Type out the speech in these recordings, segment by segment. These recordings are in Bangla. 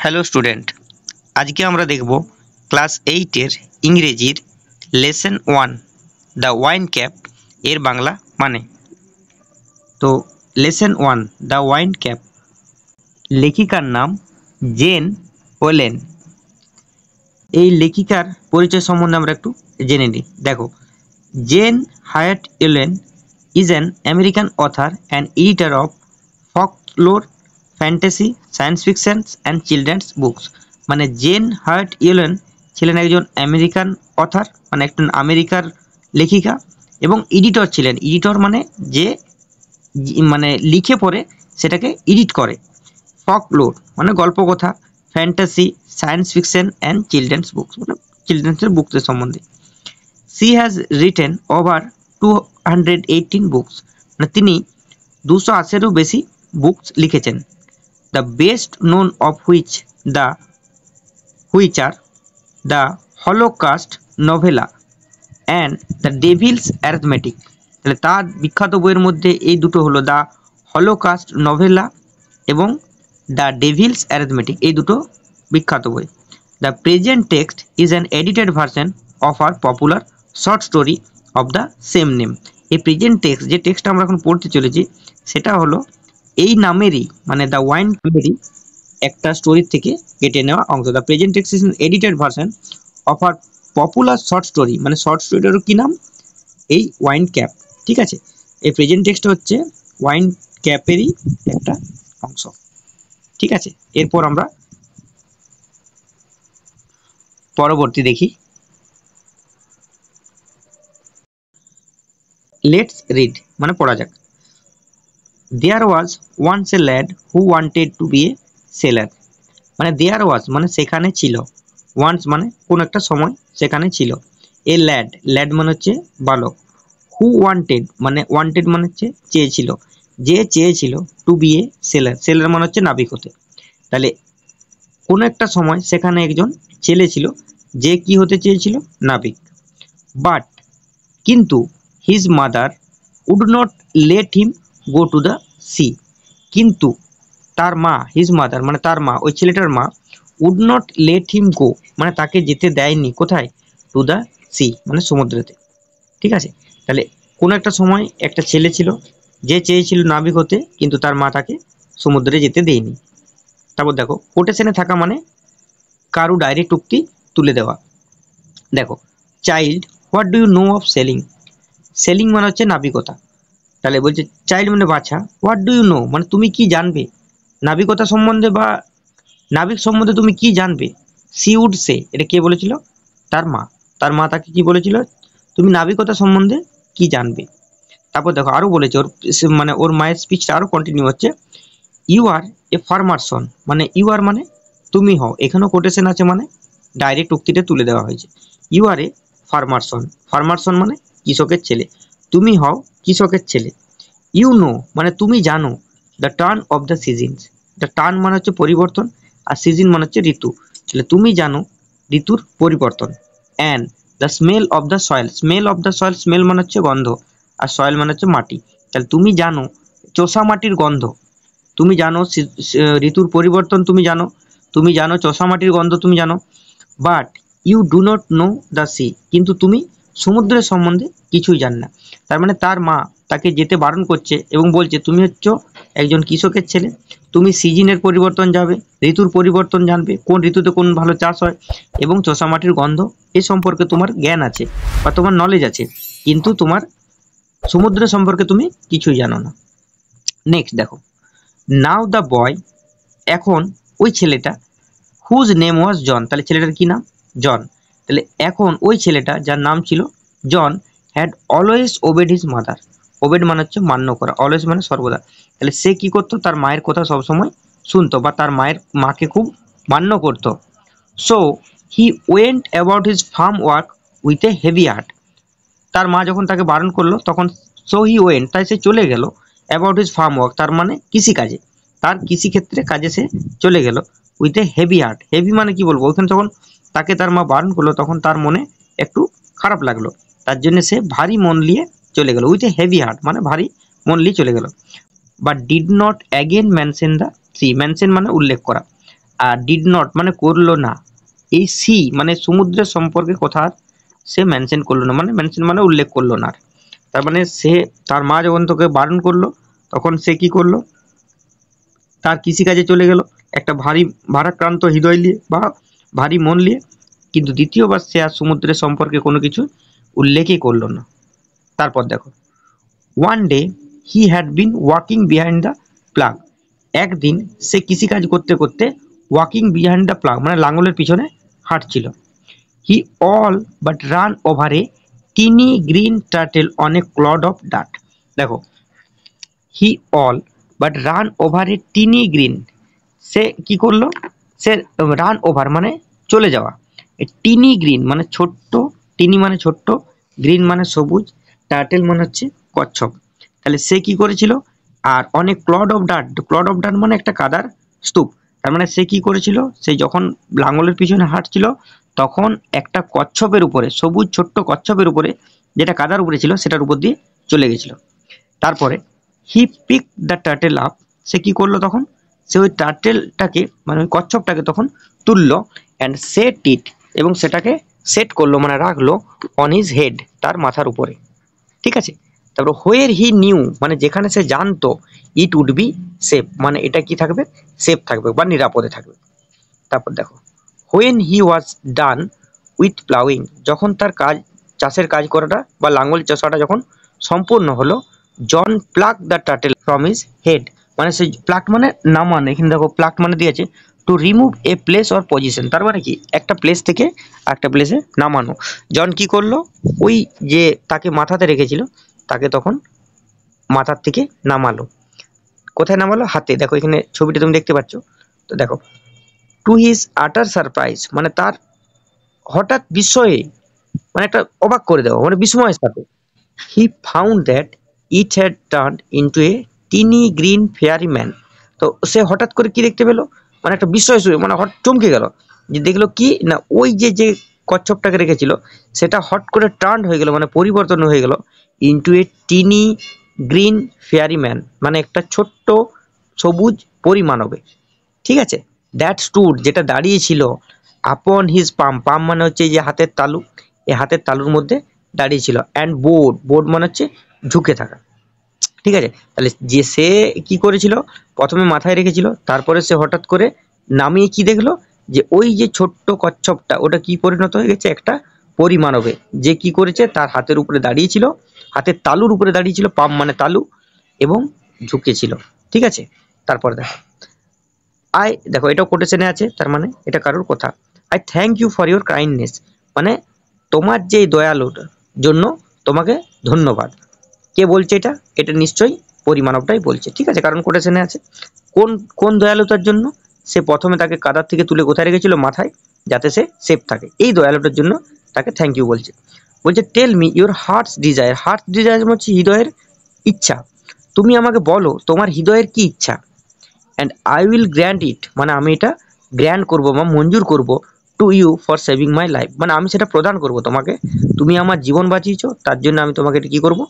হ্যালো স্টুডেন্ট, আজকে আমরা দেখব ক্লাস 8-এর ইংরেজির লেসন 1 দ্য ওয়াইন ক্যাপ এর বাংলা মানে। তো লেসন 1 দ্য ওয়াইন ক্যাপ, লেখিকার নাম জেন ওলেন। এই লেখিকার পরিচয় সম্বন্ধে আমরা একটু জেনে নিই। দেখো, Jane Hyatt Yolen is an American author and editor of folklore, fantasy, science fiction and children's books। মানে জেন হায়াট ওলেন ছিলেন একজন আমেরিকান অথার, মানে একজন আমেরিকার লেখিকা, এবং এডিটর ছিলেন। এডিটর মানে যে মানে লিখে পড়ে সেটাকে এডিট করে। ফকলোর মানে গল্পকথা, fantasy, science fiction and children's books মানে চিলড্রেন্সের বুকসের সম্বন্ধে। She has written over 218 books, মানে তিনি 280-এরও বেশি বুকস লিখেছেন। The best known of which are the Holocaust novella and the Devil's Arithmetic। তাহলে তার বিখ্যাত বইয়ের মধ্যে এই দুটো হলো দ্য হলোকাস্ট নভেলা এবং দ্য ডেভিলস অ্যারিথমেটিক, এই দুটো বিখ্যাত বই। The present text is an edited version of her popular short story of the same name. এই প্রেজেন্ট টেক্সট, যে টেক্সটটা আমরা এখন পড়তে চলেছি, সেটা হলো এই নামেরই, মানে দ্য ওয়াইন নামেরই একটা স্টোরি থেকে কেটে নেওয়া অংশ। The present text is an edited version of her popular short story, মানে শর্ট স্টোরিটারও কি নাম, এই ওয়াইন ক্যাপ। ঠিক আছে, এই প্রেজেন্ট টেক্সট হচ্ছে ওয়াইন ক্যাপেরই একটা অংশ। ঠিক আছে, এরপর আমরা পরবর্তী দেখি। লেটস রিড মানে পড়া যাক। There was once a lad who wanted to be a sailor. মানে দেয়ার ওয়াজ মানে সেখানে ছিল, ওয়ান্স মানে কোন একটা সময় সেখানে ছিল, এ ল্যাড, ল্যাড মানে হচ্ছে বালক, হু ওয়ান্টেড মানে হচ্ছে চেয়েছিল, যে চেয়েছিল, two be a seller, seller মানে হচ্ছে নাবিক হতে। তাহলে কোনো একটা সময় সেখানে একজন ছেলে ছিল যে কি হতে চেয়েছিল, নাবিক। বাট কিন্তু his mother would not let him go to the sea. কিন্তু তার মা, হিজ মাদার মানে তার মা, ওই ছেলেটার মা, উড নট লেট হিম গো মানে তাকে যেতে দেয়নি, কোথায়, টু দ্য সি মানে সমুদ্রেতে। ঠিক আছে, তাহলে কোনো একটা সময় একটা ছেলে ছিল যে চেয়েছিল নাবিক হতে, কিন্তু তার মা তাকে সমুদ্রে যেতে দেয়নি। তারপর দেখো, কোটেশনে থাকা মানে কারু ডাইরেক্ট উক্তি তুলে দেওয়া। দেখো, child what do you know of sailing. Sailing মানে হচ্ছে নাবিকতা। তাহলে বলছে চাইল্ড মানে বাচ্চা, হোয়াট ডু ইউ নো মানে তুমি কি জানবে, নাবিকতা সম্বন্ধে বা নাবিক সম্বন্ধে তুমি কি জানবে। সি উড সে, এটা কে বলেছিল, তার মা। তার মা তাকে কি বলেছিল, তুমি নাবিকতা সম্বন্ধে কি জানবে। তারপর দেখো আরো বলেছে, ওর মানে ওর মায়ের স্পিচটা আরো কন্টিনিউ হচ্ছে। You are a farmer son, মানে ইউ আর মানে তুমি হও, এখানেও কোটেশন আছে, মানে ডাইরেক্ট উক্তিটা তুলে দেওয়া হয়েছে। You are a farmer son, farmer son মানে কৃষকের ছেলে, তুমি হও কৃষকের ছেলে। ইউ নো মানে তুমি জানো, the turn off the seasons, the turn মানে হচ্ছে পরিবর্তন, আর সিজন মানে হচ্ছে ঋতু, তাহলে তুমি জানো ঋতুর পরিবর্তন। And the smell of the soil, smell of the soil, smell মানে হচ্ছে গন্ধ, আর সয়েল মানে হচ্ছে মাটি, তাহলে তুমি জানো চোষা মাটির গন্ধ, তুমি জানো ঋতুর পরিবর্তন, তুমি জানো চোষা মাটির গন্ধ তুমি জানো। But you do not know the sea, কিন্তু তুমি সমুদ্রের সম্বন্ধে কিছুই জান না। তার মানে তার মা তাকে যেতে বারণ করছে এবং বলছে তুমি হচ্ছে একজন কৃষকের ছেলে, তুমি সিজনের পরিবর্তন যাবে, ঋতুর পরিবর্তন জানবে, কোন ঋতুতে কোন ভালো চাষ হয়, এবং চোষা মাটির গন্ধ এই সম্পর্কে তোমার জ্ঞান আছে বা তোমার নলেজ আছে, কিন্তু তোমার সমুদ্রের সম্পর্কে তুমি কিছুই জানো না। নেক্সট দেখো, নাও দ্য বয়, এখন ওই ছেলেটা, হুজ নেম ওয়াজ জন, তাহলে ছেলেটার কি নাম, জন। তাহলে এখন ওই ছেলেটা যার নাম ছিল John, had always obeyed his mother, obeyed মানে হচ্ছে মান্য করা, অলওয়েজ মানে সর্বদা, তাহলে সে কি করতো, তার মায়ের কথা সবসময় শুনতো বা তার মাকে খুব মান্য করতো। So he went about his farm work with a heavy heart, তার মা যখন তাকে বারণ করলো তখন সো হি ওয়েন্ট তাই সে চলে গেল, অ্যাবাউট হিজ ফার্ম ওয়ার্ক তার মানে কৃষিকাজে, তার কৃষিক্ষেত্রে কাজে সে চলে গেল, with a heavy heart, heavy মানে কি বলবো, ওখানে যখন তাকে তার মা বারণ করলো তখন তার মনে একটু খারাপ লাগলো, তার জন্য সে ভারী মন নিয়ে চলে গেল, উইথ এ হেভি হার্ট মানে ভারী মন নিয়ে চলে গেল। But did not again mention the sea, mention মানে উল্লেখ করা, আর ডিড নট মানে করলো না, এই সি মানে সমুদ্রের সম্পর্কে কথা সে মেনশন করলো না, মানে মেনশন মানে উল্লেখ করলো না। তার মানে সে তার মা যখন তোকে বারণ করলো তখন সে কি করলো, তার কৃষিকাজে চলে গেল একটা ভারাক্রান্ত হৃদয় নিয়ে বা ভারী মন নিয়ে, কিন্তু দ্বিতীয়বার সে আর সমুদ্রের সম্পর্কে কোনো কিছু উল্লেখই করলো না। তারপর দেখো, one day he had been walking behind the plug, একদিন সে কৃষিকাজ করতে করতে ওয়াকিং বিহাইন্ড দ্য প্লাগ মানে লাঙলের পিছনে হাঁটছিল। He all but ran over a tiny green turtle on a clod of ডাট। দেখো, he all but ran over a tiny green, সে কি করলো, সে রান ওভার মানে চলে যাওয়া, টিনি গ্রিন মানে ছোট্ট, টিনি মানে ছোট্ট, গ্রিন মানে সবুজ, টার্টেল মানে হচ্ছে কচ্ছপ। তাহলে সে কি করেছিল, আর অনেক ক্লড অফ ডাট মানে একটা কাদার স্তূপ। তার মানে সে কি করেছিল, সে যখন লাঙলের পিছনে হাঁটছিল তখন একটা কচ্ছপের উপরে, সবুজ ছোট্ট কচ্ছপের উপরে যেটা কাদার উপরে ছিল সেটার উপর দিয়ে চলে গেছিল। তারপরে he pick the turtle up, সে কি করলো তখন, সে ওই টার্টেলটাকে মানে ওই কচ্ছপটাকে তখন তুললো, অ্যান্ড সেট ইট এবং সেটাকে সেট করলো মানে রাখলো অন হিজ হেড তার মাথার উপরে। ঠিক আছে, তারপর হোয়ের হি নিউ মানে যেখানে সে জানতো, ইট উড বি সেফ মানে এটা কি থাকবে, সেফ থাকবে বা নিরাপদে থাকবে। তারপর দেখো, when he was done with ploughing, যখন তার কাজ চাষের কাজ করাটা বা লাঙ্গল চষাটা যখন সম্পূর্ণ হলো, John pluck the turtle from his head, মানে সেই প্লাক মানে নামান, এখানে দেখো প্লাক মানে দিয়েছে to remove a place or position, তার মানে কি একটা প্লেস থেকে একটা প্লেসে নামানো। জন কি করলো, ওই যে তাকে মাথাতে রেখেছিল তাকে তখন মাথার থেকে নামালো। কোথায় নামালো, হাতে। দেখো এখানে ছবিটা তুমি দেখতে পাচ্ছ। তো দেখো, টু হিজ আটার সারপ্রাইজ মানে তার হঠাৎ বিস্ময়ে, মানে একটা অবাক করে দেওয়া মানে বিস্ময়ের সাথে, he found that it had turn into a tiny green fairy man. তো সে হঠাৎ করে কি দেখতে পেলো, মানে একটা বিস্ময় মানে হট চমকে গেল, যে দেখলো কি না ওই যে যে কচ্ছপটাকে রেখেছিল সেটা হট করে টার্ন হয়ে গেল মানে পরিবর্তন হয়ে গেল into a tiny green fairy man মানে একটা ছোট্ট সবুজ পরিমানবে। ঠিক আছে, দ্যাট স্টুড যেটা দাঁড়িয়েছিল আপন হিজ পাম, পাম মানে হচ্ছে এই যে হাতের তালু, এই হাতের তালুর মধ্যে দাঁড়িয়েছিল, অ্যান্ড বোর্ড মানে হচ্ছে ঝুঁকে থাকা। ঠিক আছে, তাহলে যে সে কি করেছিল, প্রথমে মাথায় রেখেছিল, তারপরে সে হঠাৎ করে নামিয়ে কি দেখলো, যে ওই যে ছোট্ট কচ্ছপটা ওটা কি পরিণত হয়ে গেছে একটা পরিমানবে, যে কি করেছে তার হাতের উপরে দাঁড়িয়েছিল, হাতের তালুর উপরে দাঁড়িয়েছিল, পাম মানে তালু, এবং ঝুঁকেছিল। ঠিক আছে, তারপর দেখো এটাও কোটেশনে আছে, তার মানে এটা কারোর কথা। I thank you for your kindness মানে তোমার যে দয়ালুর জন্য তোমাকে ধন্যবাদ। কে বলছে এটা, এটা নিশ্চয়ই পরিমানবটাই বলছে। ঠিক আছে, কারণ কোটেশনে আছে। কোন কোন দয়ালুতার জন্য, সে প্রথমে তাকে কাদার থেকে তুলে কোথায় রেখেছিল, মাথায়, যাতে সে সেফ থাকে, এই দয়ালুটার জন্য তাকে থ্যাংক ইউ বলছে। বলছে tell me your heart's desire, heart's desire হচ্ছে হৃদয়ের ইচ্ছা, তুমি আমাকে বলো তোমার হৃদয়ের কি ইচ্ছা। And I will grant it মানে আমি এটা গ্র্যান্ট করবো বা মঞ্জুর করবো, to you for saving my life মানে আমি সেটা প্রদান করব তোমাকে, তুমি আমার জীবন বাঁচিয়েছো তার জন্য আমি তোমাকে এটা কি করব,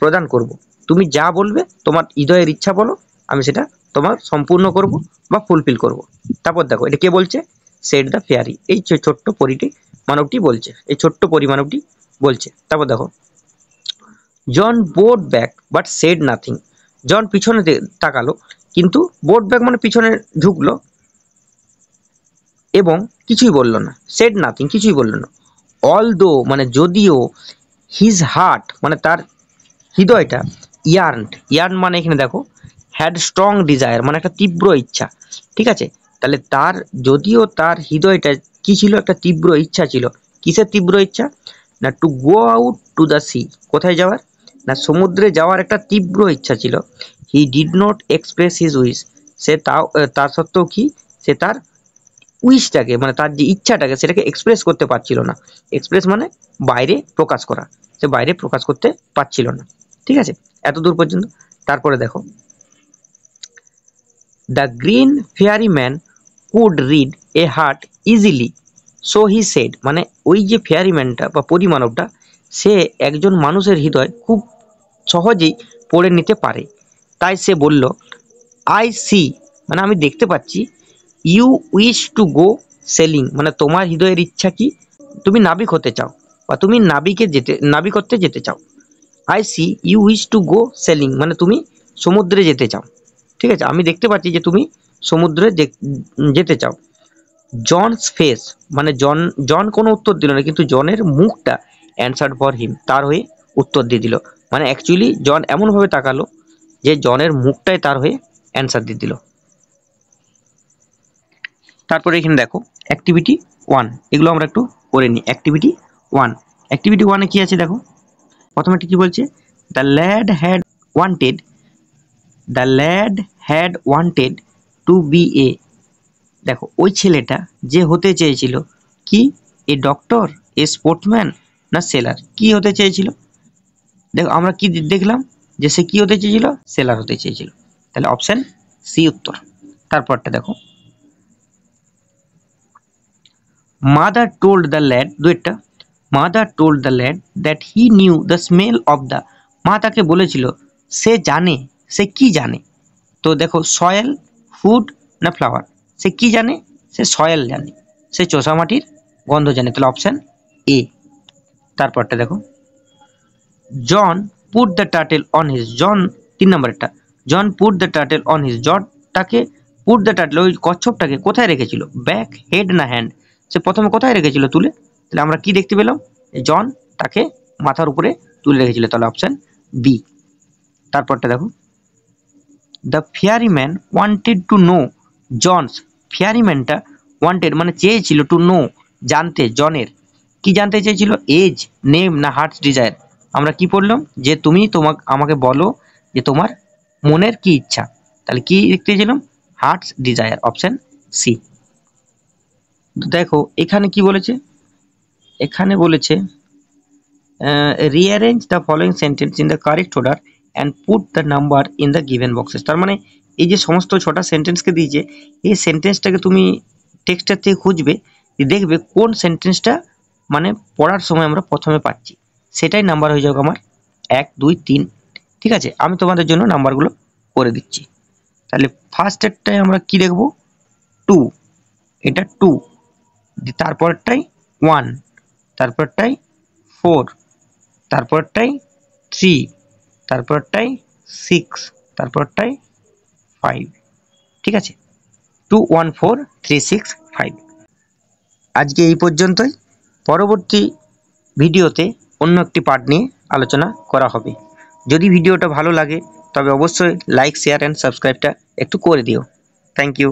প্রদান করব। তুমি যা বলবে তোমার হৃদয়ের ইচ্ছা বলো, আমি সেটা তোমার সম্পূর্ণ করব বা ফুলফিল করব। তারপর দেখো এটা কে বলছে, সেড দ্য ফেয়ারি, এই ছোট্ট পরিটি মানবটি বলছে, এই ছোট্ট পরিমানবটি বলছে। তারপর দেখো, John bored back but said nothing, John পিছনে তাকালো কিন্তু বোর্ড ব্যাক মানে পিছনে ঝুঁকলো এবং কিছুই বলল না, সেড নাথিং কিছুই বলল না। অল দো মানে যদিও, হিজ হার্ট মানে তার হৃদয়টা, ইয়ার্ন মানে এখানে দেখো হ্যাড স্ট্রং ডিজায়ার মানে একটা তীব্র ইচ্ছা। ঠিক আছে, তাহলে তার যদিও তার হৃদয়টা কি ছিল, একটা তীব্র ইচ্ছা ছিল। কিসের তীব্র ইচ্ছা, না to go out to the sea, কোথায় যাওয়ার, না সমুদ্রে যাওয়ার একটা তীব্র ইচ্ছা ছিল। He did not express his wish, সে তার সত্ত্বেও কি, সে তার উইশটাকে মানে তার যে ইচ্ছাটাকে সেটাকে এক্সপ্রেস করতে পারছিল না। এক্সপ্রেস মানে বাইরে প্রকাশ করা, সে বাইরে প্রকাশ করতে পারছিল না। ঠিক আছে, এত দূর পর্যন্ত। তারপরে দেখো, the green fairy man could read a heart easily, so he said মানে ওই যে ফেয়ারি ম্যানটা বা পরিমানবটা, সে একজন মানুষের হৃদয় খুব সহজেই পড়ে নিতে পারে। তাই সে বলল, আই সি মানে আমি দেখতে পাচ্ছি, you wish to go sailing, মানে তোমার হৃদয়ের ইচ্ছা কি, তুমি নাবিক হতে চাও বা তুমি নাবিকত্বে যেতে চাও। I see you wish to go sailing, মানে তুমি সমুদ্রে যেতে চাও। ঠিক আছে, আমি দেখতে পাচ্ছি যে তুমি সমুদ্রে যেতে চাও। জনস ফেস, মানে জন কোনো উত্তর দিল না, কিন্তু জনের মুখটা অ্যান্সার্ড ফর হিম, তার হয়ে উত্তর দিয়ে দিল। মানে অ্যাকচুয়ালি জন এমন ভাবে তাকালো যে জনের মুখটাই তার হয়ে অ্যান্সার দিয়ে দিল। তারপরে এখানে দেখো অ্যাক্টিভিটি 1, এগুলো আমরা একটু করে নিই। অ্যাক্টিভিটি 1, অ্যাক্টিভিটি 1 এ কি আছে দেখো। প্রথমে কি বলছে, the lad had wanted, the lad had wanted to be a, দেখো ওই ছেলেটা যে হতে চেয়েছিল কি, এ ডক্টর, এ স্পোর্টসম্যান, না সেলার, কি হতে চেয়েছিল। দেখো আমরা কি দেখলাম যে সে কি হতে চেয়েছিল, সেলার হতে চেয়েছিল, তাহলে অপশন সি উত্তর। তারপরটা দেখো, মাদার টোল্ড দ্য ল্যাড, দুইটা, mother told the lad that he knew the smell of the, মা তাকে বলেছিল সে জানে, সে কি জানে। তো দেখো সয়েল, ফুড, না ফ্লাওয়ার, সে কি জানে, সে সয়েল জানে, সে চোষা মাটির গন্ধ জানে, তাহলে অপশন এ। তারপরটা দেখো, John put the turtle on his, John 3 নম্বরেরটা, John put the turtle on his, জনটাকে পুট দ্য টার্টেল, ওই কচ্ছপটাকে কোথায় রেখেছিল, ব্যাক, হেড, না হ্যান্ড, সে প্রথমে কোথায় রেখেছিল, তুলে। তাহলে আমরা কি দেখতে পেলাম, জন তাকে মাথার উপরে তুলে রেখেছিল, তাহলে অপশন বি। তারপরটা দেখো, the fairy man wanted to know John's, ফেয়ারিম্যানটা ওয়ান্টেড মানে চেয়েছিল, টু নো জানতে, জনের কি জানতে চেয়েছিল, এজ, নেম, না হার্টস ডিজায়ার। আমরা কি পড়লাম যে তুমি আমাকে বলো যে তোমার মনের কি ইচ্ছা, তাহলে কি দেখতে চেয়েছিলাম, হার্টস ডিজায়ার, অপশন সি। দেখো এখানে কি বলেছে, এখানে বলেছে rearrange the following sentence in the correct order and put the number in the given boxes. তার মানে এই যে সমস্ত 6টা সেন্টেন্সকে দিয়েছে, এই সেন্টেন্সটাকে তুমি টেক্সটার থেকে খুঁজবে, দেখবে কোন সেন্টেন্সটা মানে পড়ার সময় আমরা প্রথমে পাচ্ছি, সেটাই নাম্বার হয়ে যাবে আমার 1 2 3। ঠিক আছে, আমি তোমাদের জন্য নাম্বারগুলো করে দিচ্ছি। তাহলে ফার্স্টেরটাই আমরা কি দেখব, 2, এটা 2, তারপরটাই 1, তারপরটাই 4, তারপরটাই 3, তারপরটাই 6, তারপরটাই 5। ঠিক আছে, 2 1 4 3 6 5। আজকে এই পর্যন্তই, পরবর্তী ভিডিওতে অন্য একটি পার্ট নিয়ে আলোচনা করা হবে। যদি ভিডিওটা ভালো লাগে তবে অবশ্যই লাইক, শেয়ার অ্যান্ড সাবস্ক্রাইবটা একটু করে দিও। Thank you.